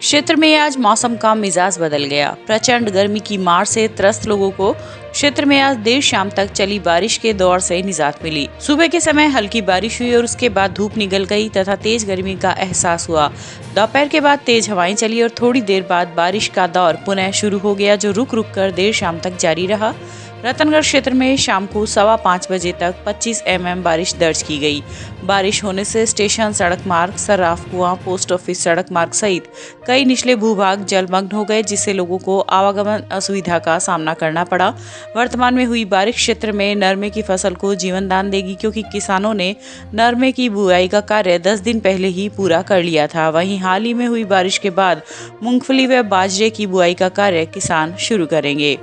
क्षेत्र में आज मौसम का मिजाज बदल गया। प्रचंड गर्मी की मार से त्रस्त लोगों को क्षेत्र में आज देर शाम तक चली बारिश के दौर से निजात मिली। सुबह के समय हल्की बारिश हुई और उसके बाद धूप निकल गई तथा तेज गर्मी का एहसास हुआ। दोपहर के बाद तेज हवाएं चली और थोड़ी देर बाद बारिश का दौर पुनः शुरू हो गया, जो रुक रुक कर देर शाम तक जारी रहा। रतनगढ़ क्षेत्र में शाम को 5:15 बजे तक 25 mm बारिश दर्ज की गई। बारिश होने से स्टेशन सड़क मार्ग, सर्राफ कुआं, पोस्ट ऑफिस सड़क मार्ग सहित कई निचले भूभाग जलमग्न हो गए, जिससे लोगों को आवागमन असुविधा का सामना करना पड़ा। वर्तमान में हुई बारिश क्षेत्र में नरमे की फसल को जीवन दान देगी, क्योंकि किसानों ने नरमे की बुआई का कार्य 10 दिन पहले ही पूरा कर लिया था। वहीं हाल ही में हुई बारिश के बाद मूंगफली व बाजरे की बुआई का कार्य किसान शुरू करेंगे।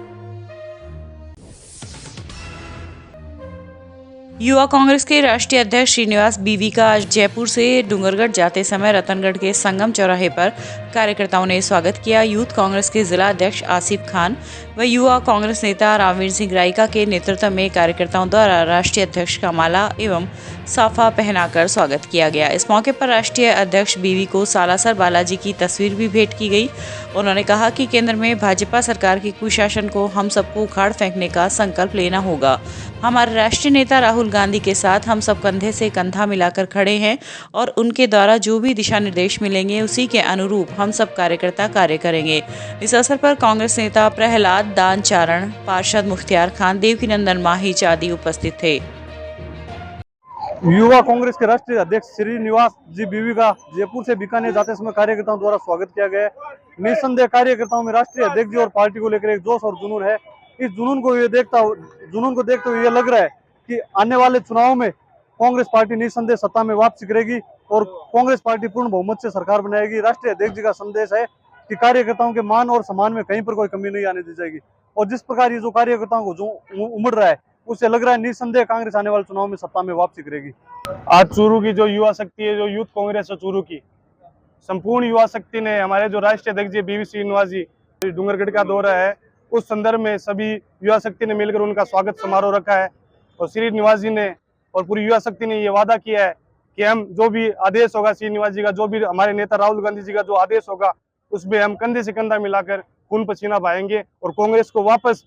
युवा कांग्रेस के राष्ट्रीय अध्यक्ष श्रीनिवास बीवी का आज जयपुर से डूंगरगढ़ जाते समय रतनगढ़ के संगम चौराहे पर कार्यकर्ताओं ने स्वागत किया। यूथ कांग्रेस के जिला अध्यक्ष आसिफ खान व युवा कांग्रेस नेता रामवीर सिंह रायका के नेतृत्व में कार्यकर्ताओं द्वारा राष्ट्रीय अध्यक्ष का माला एवं साफा पहनाकर स्वागत किया गया। इस मौके पर राष्ट्रीय अध्यक्ष बीवी को सालासर बालाजी की तस्वीर भी भेंट की गई। उन्होंने कहा कि केंद्र में भाजपा सरकार के कुशासन को हम सबको उखाड़ फेंकने का संकल्प लेना होगा। हमारे राष्ट्रीय नेता राहुल गांधी के साथ हम सब कंधे से कंधा मिलाकर खड़े हैं और उनके द्वारा जो भी दिशा निर्देश मिलेंगे उसी के अनुरूप हम सब कार्यकर्ता कार्य करेंगे। इस अवसर पर कांग्रेस नेता प्रहलाद दानचारण, पार्षद मुख्तियार खान, देवकीनंदन माहिच आदि उपस्थित थे। युवा कांग्रेस के राष्ट्रीय अध्यक्ष श्रीनिवास जी बीवी का जयपुर से बीकानेर जाते समय कार्यकर्ताओं द्वारा स्वागत किया गया। निस्संदेह कार्यकर्ताओं में राष्ट्रीय अध्यक्ष जी और पार्टी को लेकर एक जोश और जुनून है। इस जुनून को देखते हुए ये लग रहा है कि आने वाले चुनाव में कांग्रेस पार्टी निस्संदेह सत्ता में वापसी करेगी और कांग्रेस पार्टी पूर्ण बहुमत से सरकार बनाएगी। राष्ट्रीय अध्यक्ष जी का संदेश है कि कार्यकर्ताओं के मान और सम्मान में कहीं पर कोई कमी नहीं आने दी जाएगी और जिस प्रकार ये जो कार्यकर्ताओं को जो उमड़ रहा है उससे लग रहा है निस्संदेह कांग्रेस आने वाले चुनाव में सत्ता में वापसी करेगी। आज चूरू की जो युवा शक्ति है, जो यूथ कांग्रेस है चूरू की, संपूर्ण युवा शक्ति ने हमारे जो राष्ट्रीय अध्यक्ष जी बीवी श्रीनिवास जी डूंगरगढ़ का दौरा है, उस संदर्भ में सभी युवा शक्ति ने मिलकर उनका स्वागत समारोह रखा है और श्रीनिवास जी ने और पूरी युवा शक्ति ने ये वादा किया है कि हम जो भी आदेश होगा श्रीनिवास जी का, जो भी हमारे नेता राहुल गांधी जी का जो आदेश होगा, उसमें हम कंधे से कंधा मिलाकर खून पसीना बहाएंगे और कांग्रेस को वापस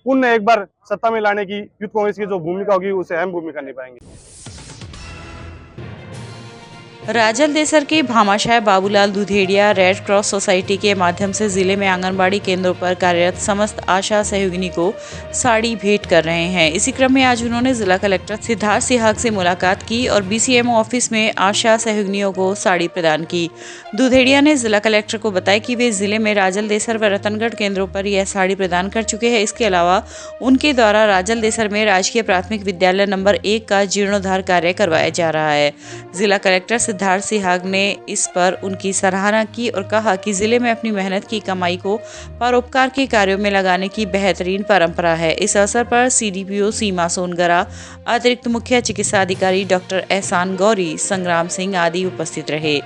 पुनः एक बार सत्ता में लाने की यूथ कांग्रेस की जो भूमिका होगी उसे अहम भूमिका निभाएंगे। राजल देसर के भामाशाह Babulal Dudheria red cross society के माध्यम से जिले में आंगनबाड़ी केंद्रों पर कार्यरत समस्त आशा सहयोगिनी को साड़ी भेंट कर रहे हैं। इसी क्रम में आज उन्होंने जिला कलेक्टर सिद्धार्थ सिहाग से मुलाकात की और बीसीएमओ ऑफिस में आशा सहयोगिनियों को साड़ी प्रदान की। दुधेड़िया ने जिला कलेक्टर को बताया कि वे जिले में राजल देसर व रतनगढ़ केंद्रों पर यह साड़ी प्रदान कर चुके हैं। इसके अलावा उनके द्वारा राजल देसर में राजकीय प्राथमिक विद्यालय नंबर 1 का जीर्णोद्धार कार्य करवाया जा रहा है। जिला कलेक्टर सिद्धार्थ सिहाग ने इस पर उनकी सराहना की और कहा कि जिले में अपनी मेहनत की कमाई को परोपकार के कार्यों में लगाने की बेहतरीन परंपरा है। इस अवसर पर सीडीपीओ सीमा सोनगरा, अतिरिक्त मुख्य चिकित्सा अधिकारी डॉक्टर एहसान गौरी, संग्राम सिंह आदि उपस्थित रहे।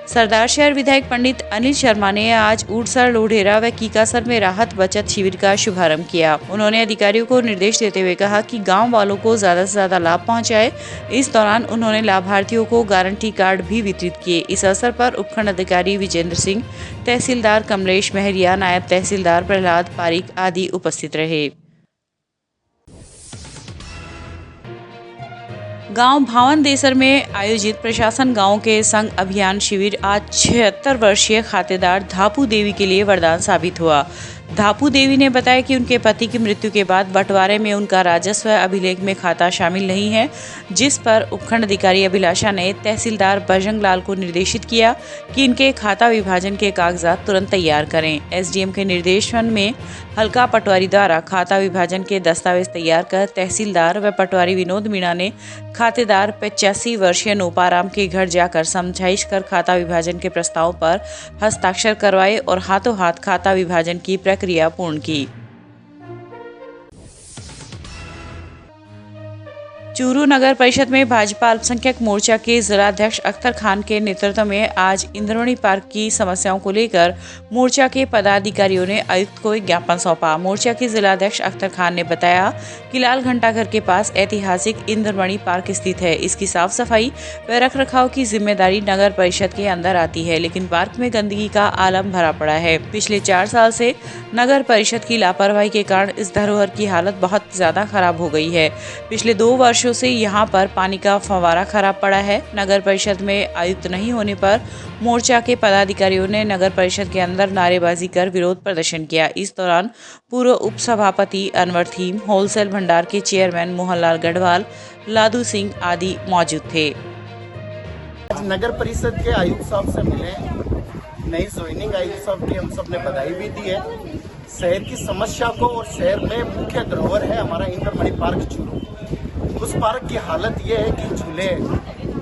सरदार शहर विधायक पंडित अनिल शर्मा ने आज ऊडसर, लोढेरा व कीकासर में राहत बचत शिविर का शुभारंभ किया। उन्होंने अधिकारियों को निर्देश देते हुए कहा कि गांव वालों को ज्यादा से ज्यादा लाभ पहुंचाए। इस दौरान उन्होंने लाभार्थियों को गारंटी कार्ड भी वितरित किए। इस अवसर पर उपखंड अधिकारी विजेंद्र सिंह, तहसीलदार कमलेश महरिया, नायब तहसीलदार प्रहलाद पारिक आदि उपस्थित रहे। गांव भावन देसर में आयोजित प्रशासन गांव के संग अभियान शिविर आज 76 वर्षीय खातेदार धापू देवी के लिए वरदान साबित हुआ। धापू देवी ने बताया कि उनके पति की मृत्यु के बाद बंटवारे में उनका राजस्व अभिलेख में खाता शामिल नहीं है, जिस पर उपखंड अधिकारी अभिलाषा ने तहसीलदार बजरंग लाल को निर्देशित किया कि इनके खाता विभाजन के कागजात तुरंत तैयार करें। एसडीएम के निर्देशन में हल्का पटवारी द्वारा खाता विभाजन के दस्तावेज तैयार कर तहसीलदार व पटवारी विनोद मीणा ने खातेदार 85 वर्षीय नोपाराम के घर जाकर समझाइश कर खाता विभाजन के प्रस्ताव पर हस्ताक्षर करवाए और हाथों हाथ खाता विभाजन की प्रक्रिया पूर्ण की। चूरू नगर परिषद में भाजपा अल्पसंख्यक मोर्चा के जिलाध्यक्ष अख्तर खान के नेतृत्व में आज इंद्रावती पार्क की समस्याओं को लेकर मोर्चा के पदाधिकारियों ने आयुक्त को एक ज्ञापन सौंपा। मोर्चा के जिलाध्यक्ष अख्तर खान ने बताया कि लाल घंटाघर के पास ऐतिहासिक इंद्रावती पार्क स्थित है। इसकी साफ सफाई व रखरखाव की जिम्मेदारी नगर परिषद के अंदर आती है, लेकिन पार्क में गंदगी का आलम भरा पड़ा है। पिछले 4 साल से नगर परिषद की लापरवाही के कारण इस धरोहर की हालत बहुत ज्यादा खराब हो गई है। पिछले 2 वर्षों से यहाँ पर पानी का फव्वारा खराब पड़ा है। नगर परिषद में आयुक्त नहीं होने पर मोर्चा के पदाधिकारियों ने नगर परिषद के अंदर नारेबाजी कर विरोध प्रदर्शन किया। इस दौरान पूर्व उप सभापति अनवर थीम, होलसेल भंडार के चेयरमैन मोहनलाल गढ़वाल, लादू सिंह आदि मौजूद थे। आज नगर परिषद के आयुक्त साहब से मिले, नई ज्वाइनिंग आयुक्त साहब की हम सब ने बधाई भी दी है। शहर की समस्या को, और शहर में मुख्य धरोहर है हमारा इंद्रावती पार्क चूरू। उस पार्क की हालत ये है कि झूले,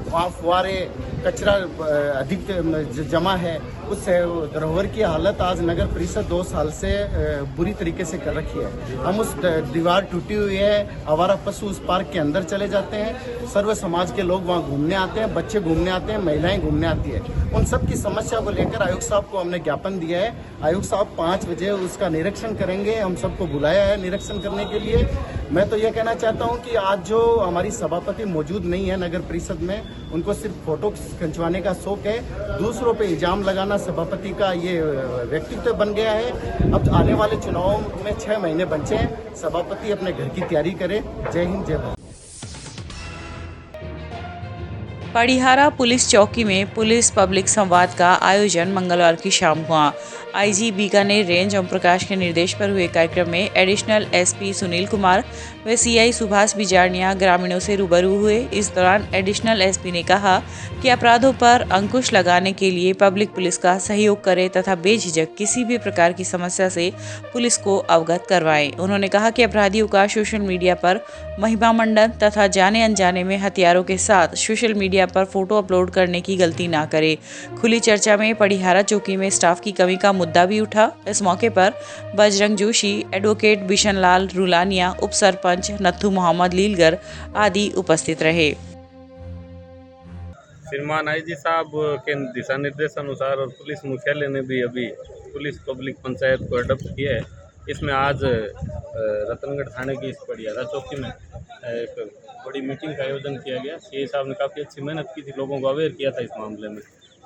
वहाँ फुहारे, कचरा अधिक जमा है। उस धरोहर की हालत आज नगर परिषद 2 साल से बुरी तरीके से कर रखी है। हम उस दीवार टूटी हुई है, आवारा पशु उस पार्क के अंदर चले जाते हैं, सर्व समाज के लोग वहाँ घूमने आते हैं, बच्चे घूमने आते हैं, महिलाएं घूमने आती है। उन सब की समस्या को लेकर आयुक्त साहब को हमने ज्ञापन दिया है। आयुक्त साहब 5 बजे उसका निरीक्षण करेंगे। हम सबको बुलाया है निरीक्षण करने के लिए। मैं तो ये कहना चाहता हूँ कि आज जो हमारी सभापति मौजूद नहीं है नगर परिषद में, उनको सिर्फ फोटो खिंचवाने का शौक है। दूसरों पे इल्जाम लगाना सभापति का ये व्यक्तित्व बन गया है। अब आने वाले चुनावों में 6 महीने बचे हैं। सभापति अपने घर की तैयारी करे। जय हिंद, जय भारत। पड़िहारा पुलिस चौकी में पुलिस पब्लिक संवाद का आयोजन मंगलवार की शाम हुआ। आईजी बीकानेर रेंज ओम प्रकाश के निर्देश पर हुए कार्यक्रम में एडिशनल एसपी सुनील कुमार व सीआई सुभाष बिजारनिया ग्रामीणों से रूबरू हुए। इस दौरान एडिशनल एसपी ने कहा कि अपराधों पर अंकुश लगाने के लिए पब्लिक पुलिस का सहयोग करे तथा बेझिझक किसी भी प्रकार की समस्या से पुलिस को अवगत करवाएं। उन्होंने कहा कि अपराधियों का सोशल मीडिया पर महिमा मंडन तथा जाने अनजाने में हथियारों के साथ सोशल मीडिया पर फोटो अपलोड करने की गलती ना करे। खुली चर्चा में पड़िहारा चौकी में स्टाफ की कमी का मुद्दा भी उठा। इस मौके पर बजरंग जोशी, एडवोकेट बिशन लाल रुलानिया, उप सरपंच नथु मोहम्मद लीलगर आदि उपस्थित रहे। श्रीमान आईजी साहब के दिशा निर्देश अनुसार और पुलिस मुख्यालय ने भी अभी पुलिस पब्लिक पंचायत को अडॉप्ट किया है। इसमें आज रतनगढ़ थाने की इस पड़िहारा चौकी में एक बड़ी मीटिंग का आयोजन किया गया। सीआई साहब ने काफ़ी अच्छी मेहनत की थी, लोगों को अवेयर किया था इस मामले में।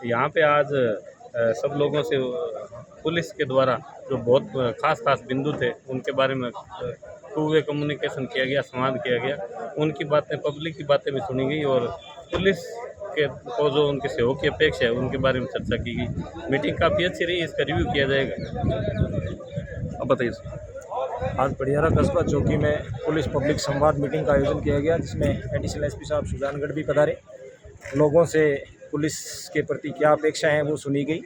यहाँ पे आज सब लोगों से पुलिस के द्वारा जो बहुत खास बिंदु थे उनके बारे में 2 वे कम्युनिकेशन किया गया, संवाद किया गया। उनकी बातें, पब्लिक की बातें भी सुनी गई और पुलिस के को जो उनके सहयोग की अपेक्षा है उनके बारे में चर्चा की गई। मीटिंग काफ़ी अच्छी रही, इसका रिव्यू किया जाएगा। अब बताइए। आज पड़िहारा कस्बा चौकी में पुलिस पब्लिक संवाद मीटिंग का आयोजन किया गया, जिसमें एडिशनल एसपी साहब सुजानगढ़ भी पधारे। लोगों से पुलिस के प्रति क्या अपेक्षाएं हैं वो सुनी गई।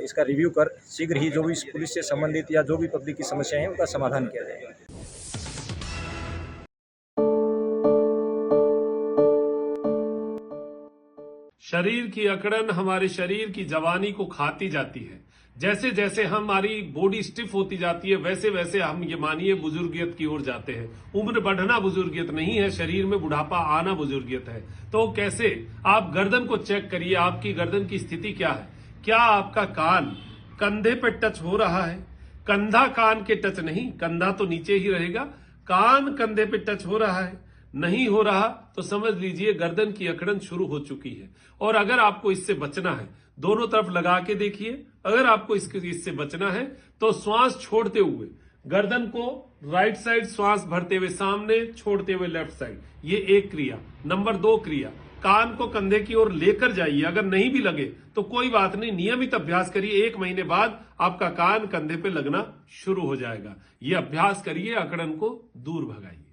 इसका रिव्यू कर शीघ्र ही जो भी पुलिस से संबंधित या जो भी पब्लिक की समस्याएं हैं उनका समाधान किया जाएगा। शरीर की अकड़न हमारे शरीर की जवानी को खाती जाती है। जैसे जैसे हमारी बॉडी स्टिफ होती जाती है वैसे वैसे हम ये मानिए बुजुर्गियत की ओर जाते हैं। उम्र बढ़ना बुजुर्गियत नहीं है, शरीर में बुढ़ापा आना बुजुर्गियत है। तो कैसे? आप गर्दन को चेक करिए, आपकी गर्दन की स्थिति क्या है। क्या आपका कान कंधे पे टच हो रहा है? कंधा कान के टच नहीं, कंधा तो नीचे ही रहेगा। कान कंधे पे टच हो रहा है? नहीं हो रहा तो समझ लीजिए गर्दन की अकड़न शुरू हो चुकी है। और अगर आपको इससे बचना है, दोनों तरफ लगा के देखिए। अगर आपको इससे बचना है तो श्वास छोड़ते हुए गर्दन को राइट साइड श्वास भरते हुए सामने, छोड़ते हुए लेफ्ट साइड, ये एक क्रिया। नंबर 2 क्रिया, कान को कंधे की ओर लेकर जाइए। अगर नहीं भी लगे तो कोई बात नहीं, नियमित अभ्यास करिए। 1 महीने बाद आपका कान कंधे पे लगना शुरू हो जाएगा। ये अभ्यास करिए, अकड़न को दूर भगाइए।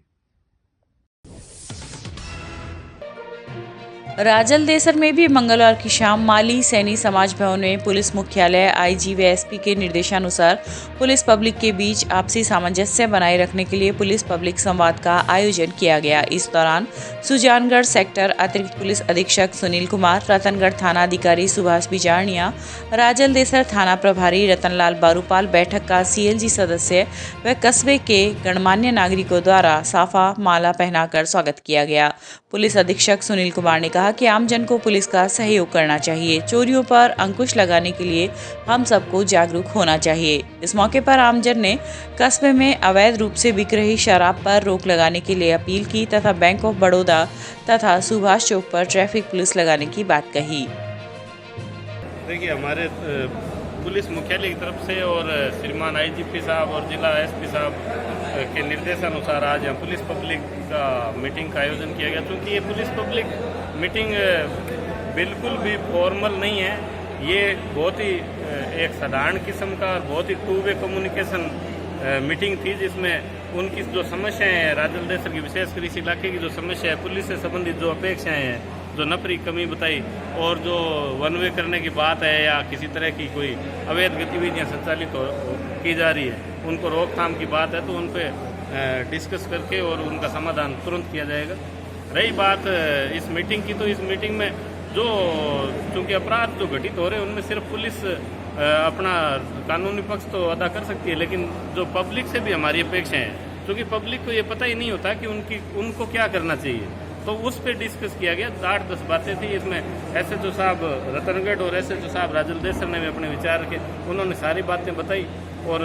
राजलदेसर में भी मंगलवार की शाम माली सैनी समाज भवन में पुलिस मुख्यालय, आईजी व एसपी के निर्देशानुसार पुलिस पब्लिक के बीच आपसी सामंजस्य बनाए रखने के लिए पुलिस पब्लिक संवाद का आयोजन किया गया। इस दौरान सुजानगढ़ सेक्टर अतिरिक्त पुलिस अधीक्षक सुनील कुमार, रतनगढ़ थाना अधिकारी सुभाष बिजारनिया, राजलदेसर थाना प्रभारी रतनलाल बारूपाल, बैठक का सीएलजी सदस्य व कस्बे के गणमान्य नागरिकों द्वारा साफा माला पहनाकर स्वागत किया गया। पुलिस अधीक्षक सुनील कुमार ने कहा कि आमजन को पुलिस का सहयोग करना चाहिए। चोरियों पर अंकुश लगाने के लिए हम सबको जागरूक होना चाहिए। इस मौके पर आमजन ने कस्बे में अवैध रूप से बिक रही शराब पर रोक लगाने के लिए अपील की तथा बैंक ऑफ बड़ौदा तथा सुभाष चौक पर ट्रैफिक पुलिस लगाने की बात कही। देखिए, हमारे पुलिस मुख्यालय की तरफ से और श्रीमान आईजीपी साहब और जिला एसपी साहब के निर्देशानुसार आज यहाँ पुलिस पब्लिक का मीटिंग का आयोजन किया गया। क्योंकि ये पुलिस पब्लिक मीटिंग बिल्कुल भी फॉर्मल नहीं है, ये बहुत ही एक साधारण किस्म का और बहुत ही टू वे कम्युनिकेशन मीटिंग थी, जिसमें उनकी जो समस्याएं हैं, राजलदेसर की विशेषकर इस इलाके की जो समस्या है, पुलिस से संबंधित जो अपेक्षाएं हैं, जो नफरी कमी बताई और जो वन वे करने की बात है या किसी तरह की कोई अवैध गतिविधियां संचालित की जा रही है, उनको रोकथाम की बात है, तो उन पर डिस्कस करके और उनका समाधान तुरंत किया जाएगा। रही बात इस मीटिंग की, तो इस मीटिंग में जो चूँकि अपराध जो घटित हो रहे हैं उनमें सिर्फ पुलिस अपना कानूनी पक्ष तो अदा कर सकती है, लेकिन जो पब्लिक से भी हमारी अपेक्षाएं हैं, क्योंकि पब्लिक को ये पता ही नहीं होता कि उनको क्या करना चाहिए, तो उस पर डिस्कस किया गया। 8-10 बातें थी। इसमें एसएचओ साहब रतनगढ़ और एसएचओ साहब राजलदेसर ने भी अपने विचार के, उन्होंने सारी बातें बताई और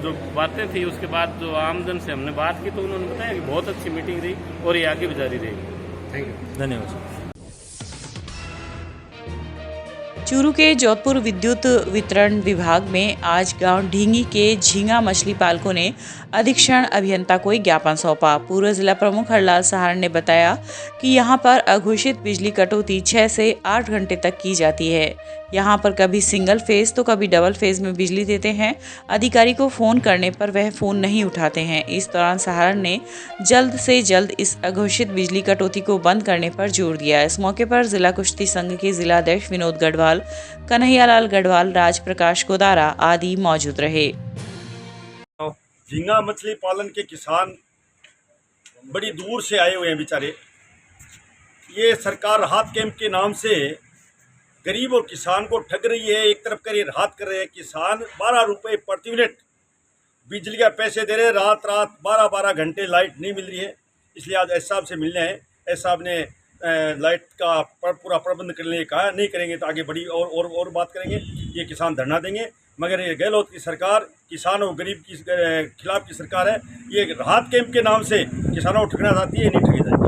जो बातें थी उसके बाद जो आमजन से हमने बात की तो उन्होंने बताया कि बहुत अच्छी मीटिंग रही और ये आगे भी जारी रहेगी। थैंक यू, धन्यवाद। चूरू के जोधपुर विद्युत वितरण विभाग में आज गांव ढींगी के झींगा मछली पालकों ने अधीक्षण अभियंता को एक ज्ञापन सौंपा। पूर्व जिला प्रमुख हरलाल सहार ने बताया कि यहां पर अघोषित बिजली कटौती 6 से 8 घंटे तक की जाती है। यहां पर कभी सिंगल फेज तो कभी डबल फेज में बिजली देते हैं। अधिकारी को फोन करने पर वह फोन नहीं उठाते हैं। इस दौरान सहार ने जल्द से जल्द इस अघोषित बिजली कटौती को बंद करने पर जोर दिया। इस मौके पर जिला कुश्ती संघ के जिला अध्यक्ष विनोद गढ़वाल, कन्हैयालाल गढ़वाल, राज प्रकाश गोदारा आदि मौजूद रहे। झींगा मछली पालन के किसान बड़ी दूर से आए हुए हैं बेचारे। ये सरकार राहत कैंप के नाम से गरीब और किसान को ठग रही है। एक तरफ कर ये राहत कर रहे हैं, किसान 12 रुपये प्रति यूनिट बिजली का पैसे दे रहे हैं, रात 12-12 घंटे लाइट नहीं मिल रही है। इसलिए आज एस साहब से मिलने हैं। एस साहब ने लाइट का पूरा प्रबंध करने के कहा, नहीं करेंगे तो आगे बड़ी और बात करेंगे, ये किसान धरना देंगे। मगर ये गहलोत की सरकार किसान और गरीब की खिलाफ की सरकार है। ये राहत कैंप के नाम से किसानों को ठगना चाहती है, नहीं ठगी जाएगी।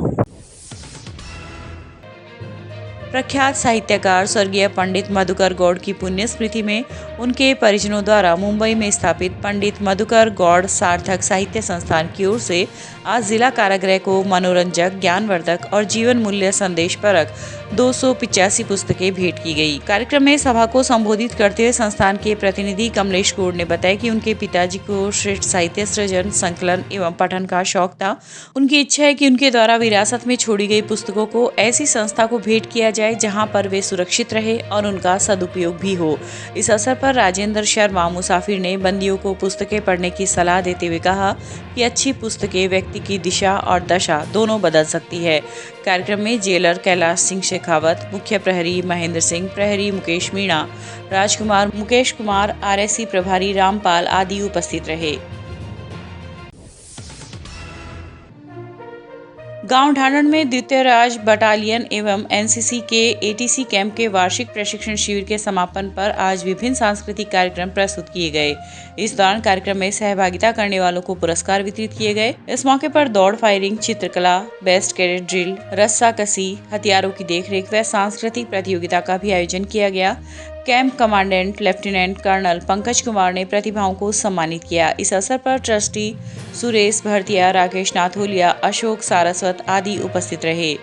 प्रख्यात साहित्यकार स्वर्गीय पंडित मधुकर गौड़ की पुण्य स्मृति में उनके परिजनों द्वारा मुंबई में स्थापित पंडित मधुकर गौड़ सार्थक साहित्य संस्थान की ओर से आज जिला कारागृह को मनोरंजक, ज्ञानवर्धक और जीवन मूल्य संदेश परक 285 पुस्तकें भेंट की गई। कार्यक्रम में सभा को संबोधित करते हुए संस्थान के प्रतिनिधि कमलेश गौड़ ने बताया कि उनके पिताजी को श्रेष्ठ साहित्य सृजन, संकलन एवं पठन का शौक था। उनकी इच्छा है कि उनके द्वारा विरासत में छोड़ी गई पुस्तकों को ऐसी संस्था को भेंट किया जाए जहां पर वे सुरक्षित रहे और उनका सदुपयोग भी हो। इस अवसर पर राजेंद्र शर्मा मुसाफिर ने बंदियों को पुस्तकें पढ़ने की सलाह देते हुए कहा कि अच्छी पुस्तकें व्यक्ति की दिशा और दशा दोनों बदल सकती है। कार्यक्रम में जेलर कैलाश सिंह शेखावत, मुख्य प्रहरी महेंद्र सिंह, प्रहरी मुकेश मीणा, राजकुमार, मुकेश कुमार, आरएससी प्रभारी रामपाल आदि उपस्थित रहे। गांव ढांढन में द्वितीय राज बटालियन एवं एनसीसी के एटीसी कैंप के वार्षिक प्रशिक्षण शिविर के समापन पर आज विभिन्न सांस्कृतिक कार्यक्रम प्रस्तुत किए गए। इस दौरान कार्यक्रम में सहभागिता करने वालों को पुरस्कार वितरित किए गए। इस मौके पर दौड़, फायरिंग, चित्रकला, बेस्ट कैडेट ड्रिल, रस्साकसी, हथियारों की देखरेख व सांस्कृतिक प्रतियोगिता का भी आयोजन किया गया। Camp commandant lieutenant colonel Pankaj Kumar ने प्रतिभाओं को सम्मानित किया। इस अवसर पर ट्रस्टी सुरेश भरतिया, राकेश नाथोलिया, अशोक सारस्वत आदि उपस्थित रहे।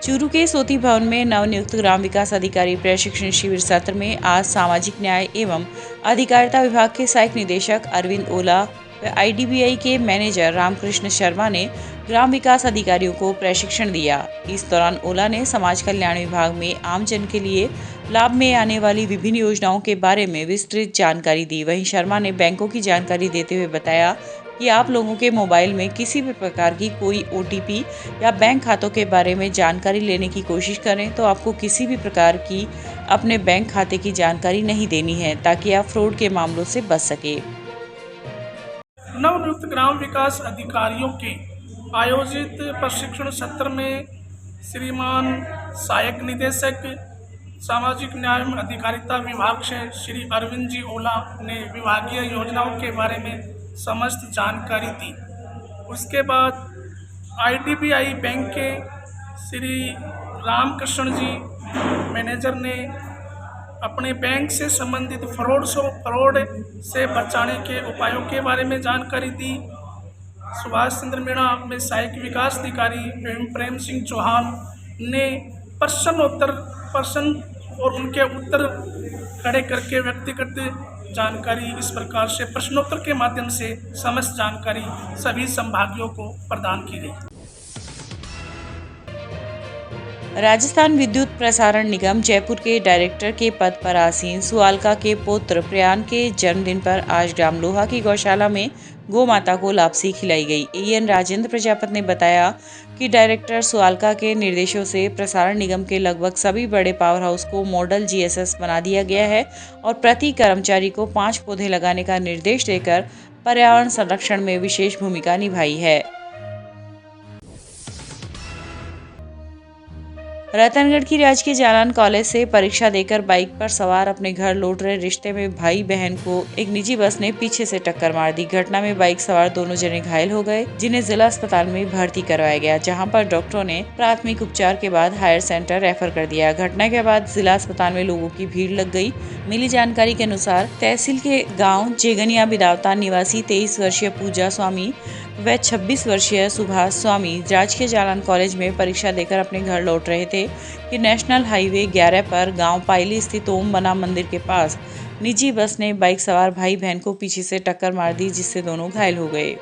चूरू के सोती भवन में नवनियुक्त ग्राम विकास अधिकारी प्रशिक्षण शिविर सत्र में आज सामाजिक न्याय एवं अधिकारिता विभाग के सहायक निदेशक अरविंद ओला, IDBI के मैनेजर रामकृष्ण शर्मा ने ग्राम विकास अधिकारियों को प्रशिक्षण दिया। इस दौरान ओला ने समाज कल्याण विभाग में आमजन के लिए लाभ में आने वाली विभिन्न योजनाओं के बारे में विस्तृत जानकारी दी। वहीं शर्मा ने बैंकों की जानकारी देते हुए बताया कि आप लोगों के मोबाइल में किसी भी प्रकार की कोई OTP या बैंक खातों के बारे में जानकारी लेने की कोशिश करें तो आपको किसी भी प्रकार की अपने बैंक खाते की जानकारी नहीं देनी है, ताकि आप फ्रॉड के मामलों से बच सके। नवनियुक्त ग्राम विकास अधिकारियों के आयोजित प्रशिक्षण सत्र में श्रीमान सहायक निदेशक सामाजिक न्याय एवं अधिकारिता विभाग से श्री अरविंद जी ओला ने विभागीय योजनाओं के बारे में समस्त जानकारी दी। उसके बाद IDBI बैंक के श्री रामकृष्ण जी मैनेजर ने अपने बैंक से संबंधित फ्रॉड से बचाने के उपायों के बारे में जानकारी दी। सुभाष चंद्र मीणा में सहायक विकास अधिकारी एवं प्रेम सिंह चौहान ने प्रश्न और उनके उत्तर खड़े करके व्यक्तिगत जानकारी इस प्रकार से प्रश्नोत्तर के माध्यम से समस्त जानकारी सभी संभागियों को प्रदान की गई। राजस्थान विद्युत प्रसारण निगम जयपुर के डायरेक्टर के पद पर आसीन सुआलका के पुत्र प्रयान के जन्मदिन पर आज ग्राम लोहा की गौशाला में गौ माता को लापसी खिलाई गई। AN राजेंद्र प्रजापत ने बताया कि डायरेक्टर सुआलका के निर्देशों से प्रसारण निगम के लगभग सभी बड़े पावर हाउस को मॉडल GSS बना दिया गया है और प्रति कर्मचारी को 5 पौधे लगाने का निर्देश देकर पर्यावरण संरक्षण में विशेष भूमिका निभाई है। रतनगढ़ की राजकीय जालान कॉलेज से परीक्षा देकर बाइक पर सवार अपने घर लौट रहे रिश्ते में भाई बहन को एक निजी बस ने पीछे से टक्कर मार दी। घटना में बाइक सवार दोनों जने घायल हो गए, जिन्हें जिला अस्पताल में भर्ती करवाया गया, जहां पर डॉक्टरों ने प्राथमिक उपचार के बाद हायर सेंटर रेफर कर दिया। घटना के बाद जिला अस्पताल में लोगों की भीड़ लग गई। मिली जानकारी के अनुसार तहसील के गाँव जेगनिया बिदावता निवासी 23 वर्षीय पूजा स्वामी व 26 वर्षीय सुभाष स्वामी राजकीय जालान कॉलेज में परीक्षा देकर अपने घर लौट रहे थे कि नेशनल हाईवे 11 पर गांव पायली स्थित ओम बना मंदिर के पास निजी बस ने बाइक सवार भाई बहन को पीछे से टक्कर मार दी, जिससे दोनों घायल हो गए।